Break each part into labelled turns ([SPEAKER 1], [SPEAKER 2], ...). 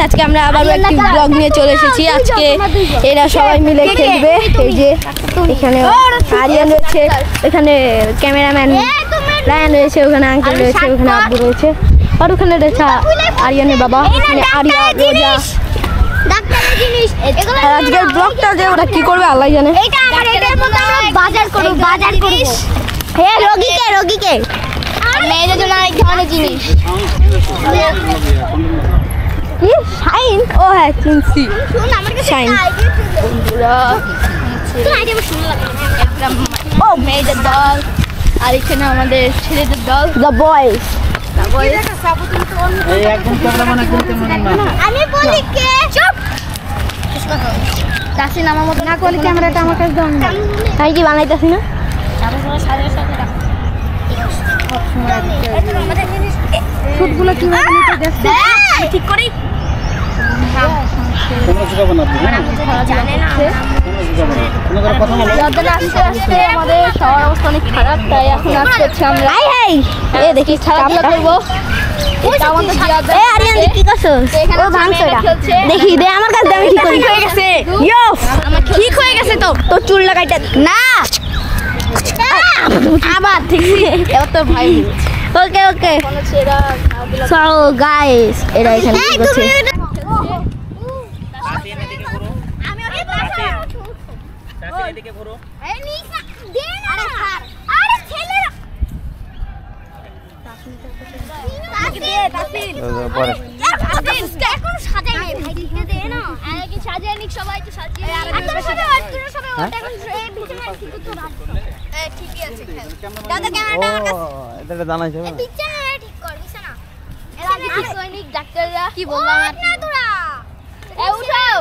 [SPEAKER 1] আজকে আমরা আবার একটি ব্লগ নিয়ে চলে এসেছি। আজকে এরা সবাই মিলে খেলবে। এই যে এখানে আরিয়ান রয়েছে, এখানে ক্যামেরাম্যান রায়ান রয়েছে, ওখানে আঙ্কেল রয়েছে, ওখানে আব্বু রয়েছে, আর ওখানে রয়েছে আরিয়ানের বাবা, এখানে আরিয়া, রোজা। আজকের ব্লগটা যে ওরা কি করবে আল্লাহ জানে।
[SPEAKER 2] বাজার করব হ্যাঁ রোগীকে মেয়েদের জন্য অনেক ধরনের জিনিস।
[SPEAKER 1] কি শাইন? ও হ্যাঁ চিনছি, শাইন।
[SPEAKER 2] ও মেয়েদের দল, আর এখানে আমাদের ছেলেদের দল,
[SPEAKER 1] দ্য বয়েজ।
[SPEAKER 2] আমি বলি কে চুপ তাসিন আমার মতো না করলে ক্যামেরাটা আমার কাছে দাও।
[SPEAKER 1] আমি কি বানাইতেছি না?
[SPEAKER 2] ফুটগুলো কিভাবে নিতে দেখছো ঠিক করে
[SPEAKER 1] আস্তে আস্তে আমাদের সবার অবস্থা অনেক খারাপ, তাই এখন আসতে হচ্ছে আমরা। দেখি খেলাধুলা করবো। দেখি দে আমার কাছে, আমি ঠিক হয়ে গেছে, ঠিক হয়ে গেছে। তো তোর চুল লাগাইটা না আবার ঠিক এবার তোর ভাই। ওকে ওকে সো গাইস, এরা এখানে কি করছে?
[SPEAKER 3] এদিকে ঘুরো।
[SPEAKER 2] ডাক্তাররা কি বললাম উঠাও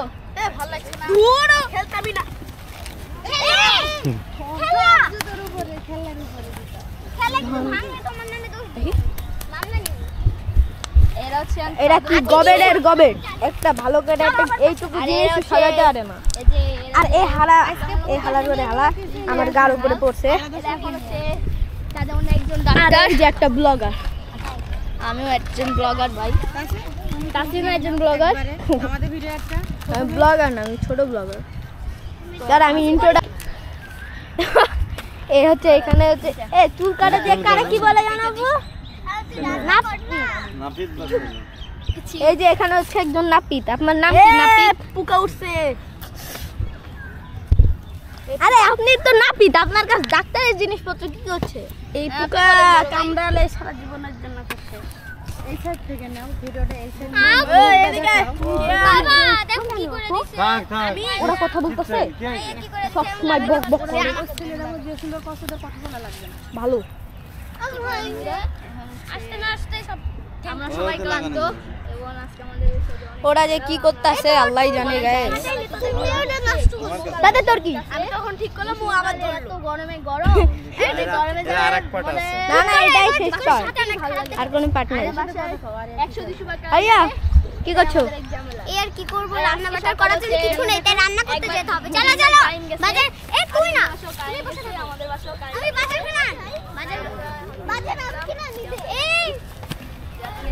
[SPEAKER 2] ভালো লাগছে না, খেলতাবি না।
[SPEAKER 1] এরা কি গবেটের গবেট, একটা ভালো করে এইটুকু জিনিস সাজাতে পারে না। আর এই হালা করে হালা আমার গার উপরে পড়ছে। আর এই যে একটা ব্লগার,
[SPEAKER 2] আমিও একজন ব্লগার ভাই,
[SPEAKER 1] তাসিমও একজন ব্লগার।
[SPEAKER 2] আমাদের ভিডিও একটা
[SPEAKER 1] আমি ব্লগার না, আমি ছোট ব্লগার। তার আমি ইন্ট্রোটা এই হচ্ছে, এখানে হচ্ছে চুল কাটা দিয়ে কারে কি বলে জানাবো? এই যে এখানে হচ্ছে একজন নাপিত। আপনার নাম কি? নাপিত। পোকা উঠছে। আরে আপনি তো নাপিত, আপনার কাছে ডাক্তারের জিনিসপত্র কি করছে? এই পোকা কামড়ালে সারা জীবনের জন্য করছে।
[SPEAKER 2] এই সাইড থেকে নাও ভিডিওটা, এই সাইড
[SPEAKER 1] এদিকে
[SPEAKER 2] বাবা দেখো কি করে দিছে।
[SPEAKER 1] ওরা কথা বলতেছে সব সময় বক বক করে।
[SPEAKER 2] যে সুন্দর কষ্টে কথা বলা লাগবে না।
[SPEAKER 1] ভালো
[SPEAKER 2] আস্তে না আস্তে সব আমরা সবাই ক্লান্ত এবং আজকে আমাদের
[SPEAKER 1] ওরা যে কি করতেছে আল্লাহই জানে গাইস। তাতে তোর কি?
[SPEAKER 2] আমি তখন ঠিক করলাম ও আবার এত গরমে গরম এই গরমে যে
[SPEAKER 1] না না এটাই শেষ পার্ট, আর কোনো পার্ট নাই।
[SPEAKER 2] 100-200 টাকা
[SPEAKER 1] আইয়া কি করছো?
[SPEAKER 2] এর কি করব, রান্না বান্না করার জন্য কিছু নেই, তাই রান্না করতে যেতে হবে। চলো চলো বাজার। এই কই না তুমি বসে থাকো, আমাদের বাসাও কাজ। আমি বাজার কিনা বাজার কিনা নিতে। এই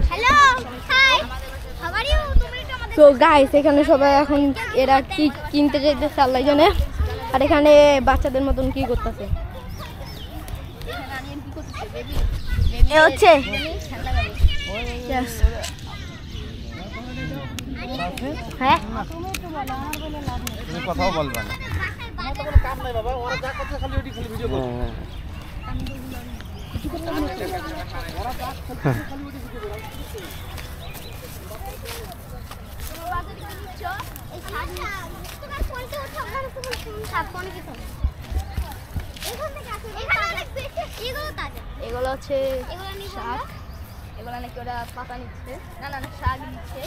[SPEAKER 2] hello hi how are you? তুমি একটু আমাদের
[SPEAKER 1] তো গাইস এখানে সবাই এখন এরা কি কিনতে যাইতেছে আল্লাহ জানে। আর এখানে বাচ্চাদের মতন কি করতেছে এ হচ্ছে হ্যাঁ
[SPEAKER 3] কথাও বলবা না, কোনো কাম নাই বাবা, ওরা যা করছে খালি ওইটি খালি ভিডিও করছে। ওরা যা করছে খালি ওইটি ভিডিও করে।
[SPEAKER 2] এই শাড়িটা তোমার ফোনটা উঠাও, আমার ফোনে কি থাকে? এখান থেকে আসো, এখানে অনেক বেশি এগুলো তাজা।
[SPEAKER 1] এগুলো হচ্ছে
[SPEAKER 2] এগুলো নিয়ে
[SPEAKER 1] শাক,
[SPEAKER 2] এগুলো নাকি ওরা পাতা নিচ্ছে, না না শাক নিচ্ছে।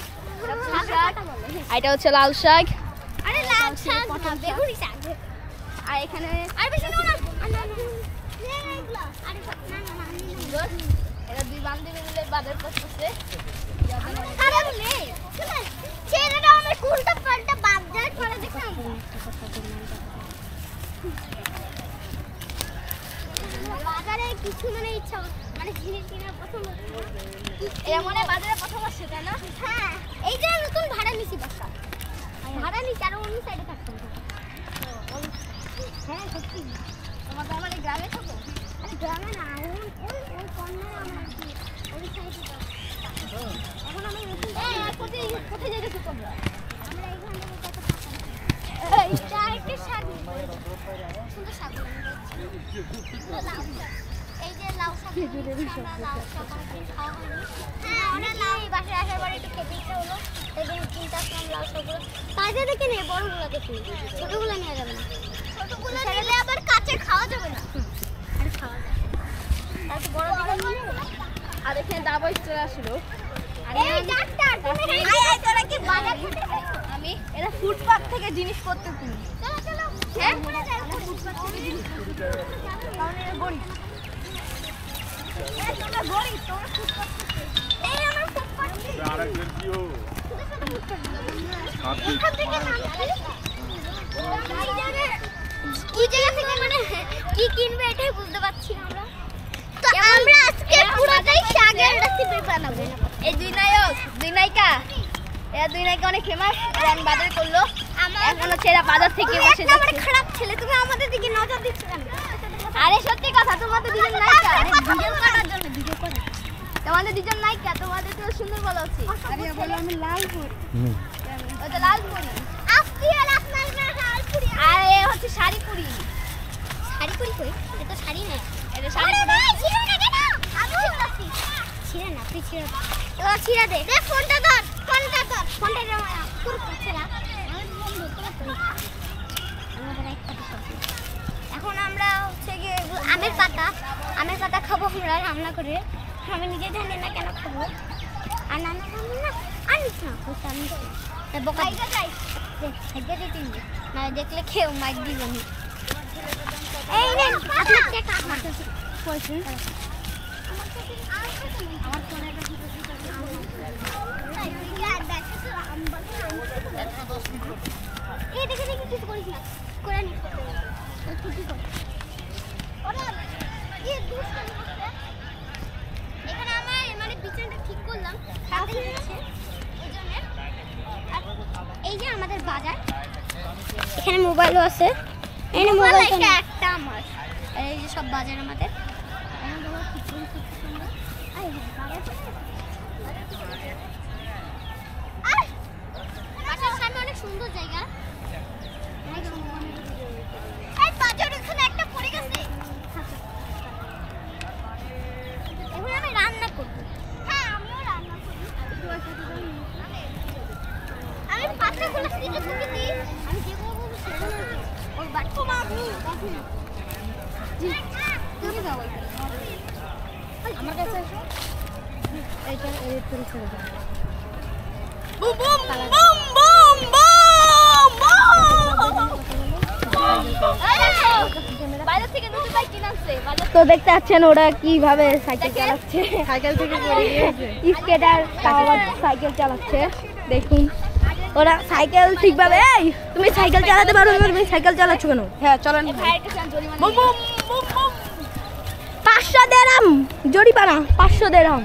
[SPEAKER 1] এটা হচ্ছে লাল শাক।
[SPEAKER 2] আরে লাল শাক না, বেগুনি শাক। আর এখানে আর বেশি নাও না, আরে না না না, এরা দুই বান্ধবী মিলে বাজার করতেছে। খারাপ নেই ছেলেরা, আমি কোনটা পাল্টা বাজার করে দেখলাম। বাজারে কিছু মানে ইচ্ছা মানে জিনিস কেনার পছন্দ, এরা মনে বাজারে প্রথম আসছে তাই না? হ্যাঁ এই যে নতুন সুন্দর শাকগুলো এই যে লাউ শাক হ্যাঁ অনেক লাউ বাসায় আসার পরে একটু খেতে ইচ্ছা হলো তাই জন্য চিন্তা করলাম লাউ শাকগুলো তাজা দেখে নেই বড়গুলো দেখি ছোটগুলো নেওয়া যাবে না ছোটগুলো নিলে আবার কাঁচে খাওয়া যাবে না আরে খাওয়া যাবে তার তো বড় দিকে নিলে
[SPEAKER 1] আর এখানে দাবাই চলে আসলো
[SPEAKER 2] এই ডাক্তার তুমি আয় তোরা কি বাজার থেকে
[SPEAKER 1] আমি এরা ফুটপাত থেকে জিনিসপত্র কিনি।
[SPEAKER 2] চলো চলো হ্যাঁ ফুটপাত থেকে জিনিস কারণ এরা গরিব এই তোমরা গরিব তোমরা ফুটপাত থেকে এই আমার ফুটপাত থেকে
[SPEAKER 3] আরেকজন কিও
[SPEAKER 2] এখান থেকে কি জায়গা থেকে মানে কি কিনবে এটাই বুঝতে পারছি না আমরা তো আমরা আজকে পুরোটাই শাকের রেসিপি বানাবো
[SPEAKER 1] এই দুই নায়ক দুই নায়িকা এরা দুই নায়িকা অনেক ফেমাস এরা বাজার করলো এখন হচ্ছে এরা বাজার থেকে বসে
[SPEAKER 2] আমার খারাপ ছেলে তুমি আমাদের দিকে নজর দিচ্ছ কেন
[SPEAKER 1] আরে সত্যি কথা তোমাদের দুজন নায়িকা
[SPEAKER 2] ভিডিও করার জন্য ভিডিও করা
[SPEAKER 1] তোমাদের দুজন নায়িকা তোমাদের তো সুন্দর ভালো আছে
[SPEAKER 2] আরে বলো আমি লাল হই
[SPEAKER 1] ওই তো লাল পরি
[SPEAKER 2] আপনি আর আপনার লাল পুরি
[SPEAKER 1] আর এ হচ্ছে শাড়ি পরি
[SPEAKER 2] শাড়ি পুরি কই এটা শাড়ি না
[SPEAKER 1] এটা শাড়ি
[SPEAKER 2] আরে ভাই ছিড়ে না কেন আমি ছিড়াচ্ছি ছিড়ে না তুই ছিড়ে এবার ছিড়ে দে দে ফোনটা ধর ফোনটা দে পুরো কাছে রাখ আমি ফোন ধরতে পারছি না এখন আমরা হচ্ছে গিয়ে আমের পাতা খাবো আমরা রান্না করে আমি নিজে জানি না কেন খাবো আর না আনিস না আনিস না বোকা যাই খাইতে দিতে না দেখলে খেয়েও মাইক দিব না এই নে আপনার টাকা আমার কাছে পয়সা আমার ফোনে এই দেখে দেখে কিছু করিস না করে নি এখানে আমার মানে বিছানাটা ঠিক করলাম সাথে হচ্ছে এই জন্য এই যে আমাদের বাজার এখানে মোবাইলও আছে এখানে মোবাইলটা একটা আমার এই যে সব বাজার আমাদের বাসার সামনে অনেক সুন্দর জায়গা এই বাজার ওখানে একটা পড়ে গেছে এখন আমি রান্না করব হ্যাঁ আমিও রান্না করি আমি পাতাগুলো কেটে কুটি দিই আমি যেগুলো বলবো সেগুলো ওই বাটকো মামু জি তুমি দাও আমার কাছে এসো এইটা এই করে ছেড়ে দাও boom boom boom boom boom
[SPEAKER 1] বাইরে থেকে নতুন বাইক কিনে আনছে তো দেখতে পাচ্ছেন ওরা কিভাবে সাইকেল চালাচ্ছে সাইকেল থেকে পড়ে গিয়েছে স্কেটার সাইকেল চালাচ্ছে দেখুন ওরা সাইকেল ঠিকভাবে এই তুমি সাইকেল চালাতে পারো না তুমি সাইকেল চালাচ্ছ কেন হ্যাঁ চলেন বুম বুম বুম বুম 500 দিরহাম জরিমানা 500 দিরহাম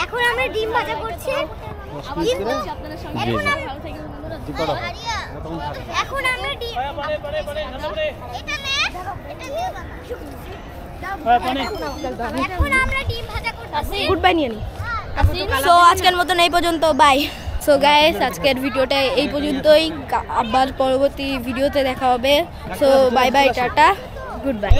[SPEAKER 2] এখন আমরা ডিম ভাজা করছি এখন আমরা ডিম
[SPEAKER 1] গুড বাই নিয়ে নি সো আজকের মতন এই পর্যন্ত বাই সো গাইস আজকের ভিডিওটা এই পর্যন্তই আবার পরবর্তী ভিডিওতে দেখা হবে so bye bye tata good bye